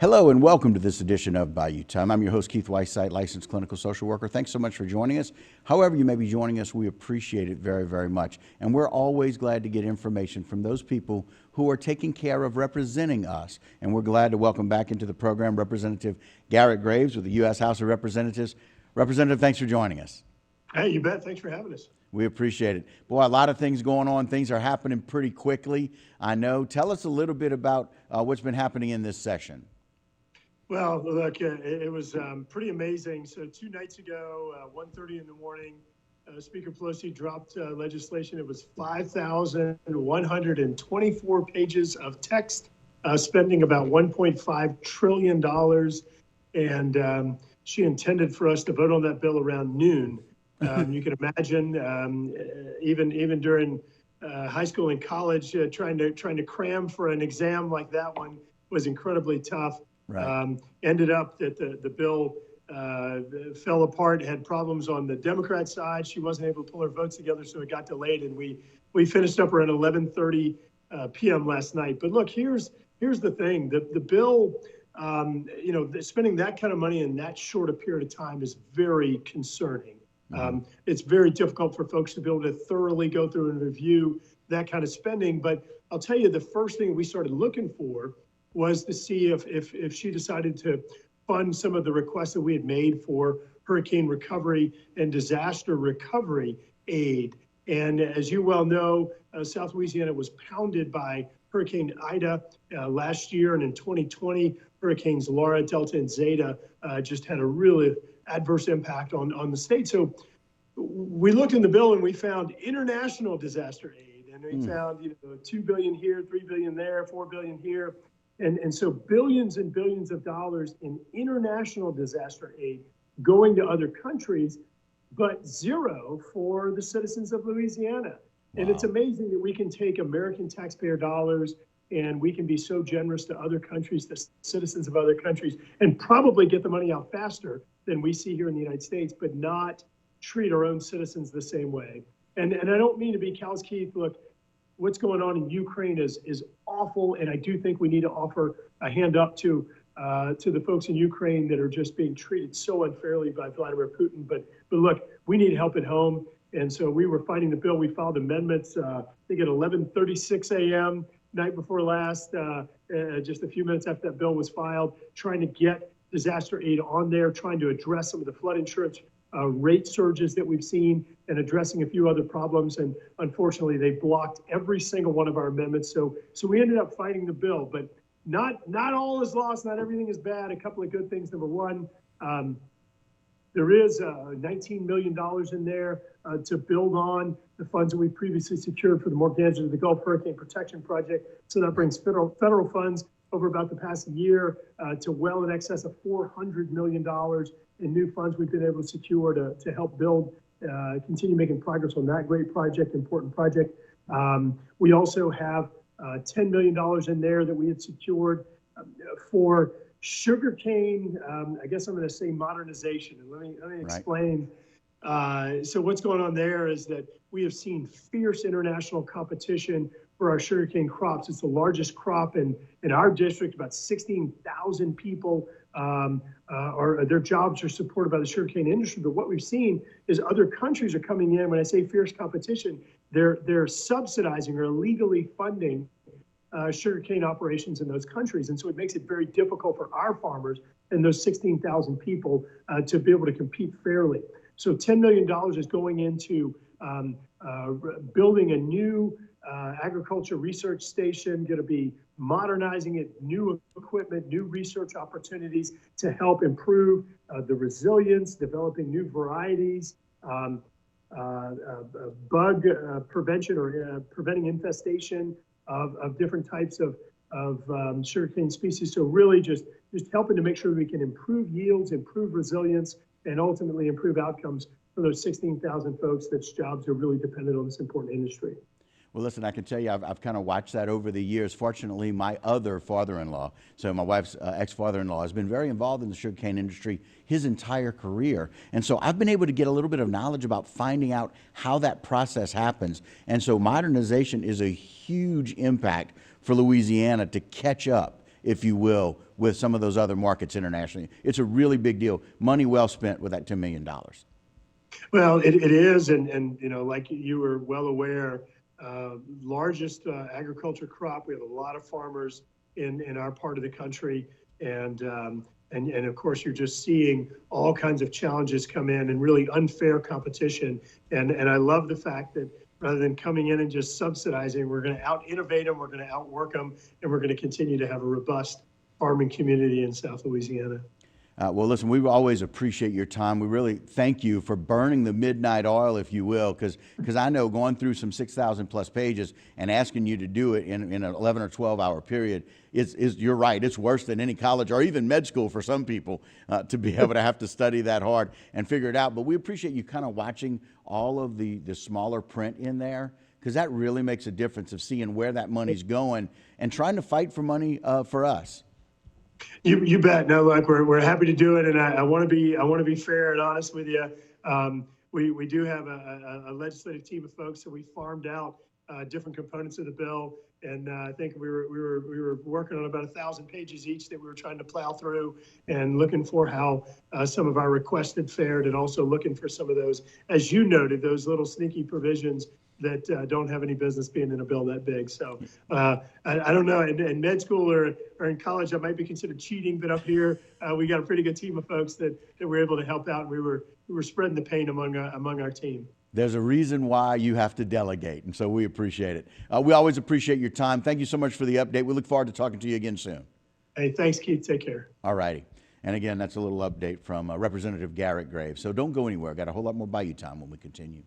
Hello and welcome to this edition of Bayou Time. I'm your host, Keith Whiteside, licensed clinical social worker. Thanks so much for joining us. However you may be joining us, we appreciate it very, very much. And we're always glad to get information from those people who are taking care of representing us. And we're glad to welcome back into the program Representative Garret Graves with the U.S. House of Representatives. Representative, thanks for joining us. Hey, you bet. Thanks for having us. We appreciate it. Boy, a lot of things going on. Things are happening pretty quickly, I know. Tell us a little bit about what's been happening in this session. Well, look, it was pretty amazing. So 2 nights ago, 1:30 in the morning, Speaker Pelosi dropped legislation. It was 5,124 pages of text, spending about $1.5 trillion. And she intended for us to vote on that bill around noon. You can imagine, even during high school and college, trying to cram for an exam like that one was incredibly tough. Right. Ended up that the bill fell apart, had problems on the Democrat side. She wasn't able to pull her votes together, so it got delayed, and we finished up around 11:30 p.m. last night. But look, here's the thing: the bill, spending that kind of money in that short a period of time is very concerning. It's very difficult for folks to be able to thoroughly go through and review that kind of spending. But I'll tell you, the first thing we started looking for was to see if she decided to fund some of the requests that we had made for hurricane recovery and disaster recovery aid. And as you well know, South Louisiana was pounded by Hurricane Ida last year, and in 2020, Hurricanes Laura, Delta, and Zeta just had a really adverse impact on the state. So we looked in the bill and we found international disaster aid, and we found $2 billion here, $3 billion there, $4 billion here. And so billions and billions of dollars in international disaster aid going to other countries, but zero for the citizens of Louisiana. Wow. And it's amazing that we can take American taxpayer dollars and we can be so generous to other countries, the citizens of other countries, and probably get the money out faster than we see here in the United States, but not treat our own citizens the same way. And I don't mean to be callous, Keith. Look, what's going on in Ukraine is awful, and I do think we need to offer a hand up to the folks in Ukraine that are just being treated so unfairly by Vladimir Putin. But look, we need help at home, and so we were fighting the bill. We filed amendments, I think at 11:36 a.m. night before last, just a few minutes after that bill was filed, trying to get disaster aid on there, trying to address some of the flood insurance rate surges that we've seen, and addressing a few other problems. And unfortunately, they blocked every single one of our amendments. So we ended up fighting the bill, but not all is lost. Not everything is bad. A couple of good things. Number one, there is $19 million in there to build on the funds that we previously secured for the Morganza to the Gulf Hurricane Protection Project. So that brings federal funds over about the past year to well in excess of $400 million in new funds we've been able to secure to help build, continue making progress on that great project, important project. We also have $10 million in there that we had secured for sugarcane. I guess I'm going to say modernization. And let me explain. So what's going on there is that we have seen fierce international competition for our sugarcane crops. It's the largest crop in our district. About 16,000 people their jobs are supported by the sugarcane industry. But what we've seen is other countries are coming in. When I say fierce competition, they're subsidizing or illegally funding sugarcane operations in those countries. And so it makes it very difficult for our farmers and those 16,000 people to be able to compete fairly. So $10 million is going into building a new agriculture research station, going to be modernizing it, new equipment, new research opportunities to help improve the resilience, developing new varieties, bug prevention or preventing infestation of different types of sugarcane species. So really just helping to make sure we can improve yields, improve resilience, and ultimately improve outcomes for those 16,000 folks that's jobs are really dependent on this important industry. Well, listen, I can tell you, I've kind of watched that over the years. Fortunately, my other father-in-law, so my wife's ex-father-in-law, has been very involved in the sugarcane industry his entire career. And so I've been able to get a little bit of knowledge about finding out how that process happens. And so modernization is a huge impact for Louisiana to catch up if you will, with some of those other markets internationally. It's a really big deal. Money well spent with that $10 million. Well, it is, and like you were well aware, largest agriculture crop. We have a lot of farmers in our part of the country, and of course you're just seeing all kinds of challenges come in and really unfair competition. And I love the fact that rather than coming in and just subsidizing, we're going to out innovate them, we're going to outwork them, and we're going to continue to have a robust farming community in South Louisiana. Well, listen, we always appreciate your time. We really thank you for burning the midnight oil, if you will, because I know going through some 6,000 plus pages and asking you to do it in an 11 or 12-hour period you're right. It's worse than any college or even med school for some people to be able to have to study that hard and figure it out. But we appreciate you kind of watching all of the smaller print in there, because that really makes a difference of seeing where that money's going and trying to fight for money for us. You bet. No, look, we're happy to do it, and I want to be fair and honest with you. We do have a legislative team of folks that we farmed out different components of the bill, and I think we were working on about 1,000 pages each that we were trying to plow through and looking for how some of our requests had fared, and also looking for some of those, as you noted, those little sneaky provisions that don't have any business being in a bill that big. So I don't know, in med school or in college, that might be considered cheating, but up here, we got a pretty good team of folks that were able to help out. And we were spreading the pain among our team. There's a reason why you have to delegate, and so we appreciate it. We always appreciate your time. Thank you so much for the update. We look forward to talking to you again soon. Hey, thanks, Keith. Take care. All righty. And again, that's a little update from Representative Garret Graves. So don't go anywhere. Got a whole lot more Bayou time when we continue.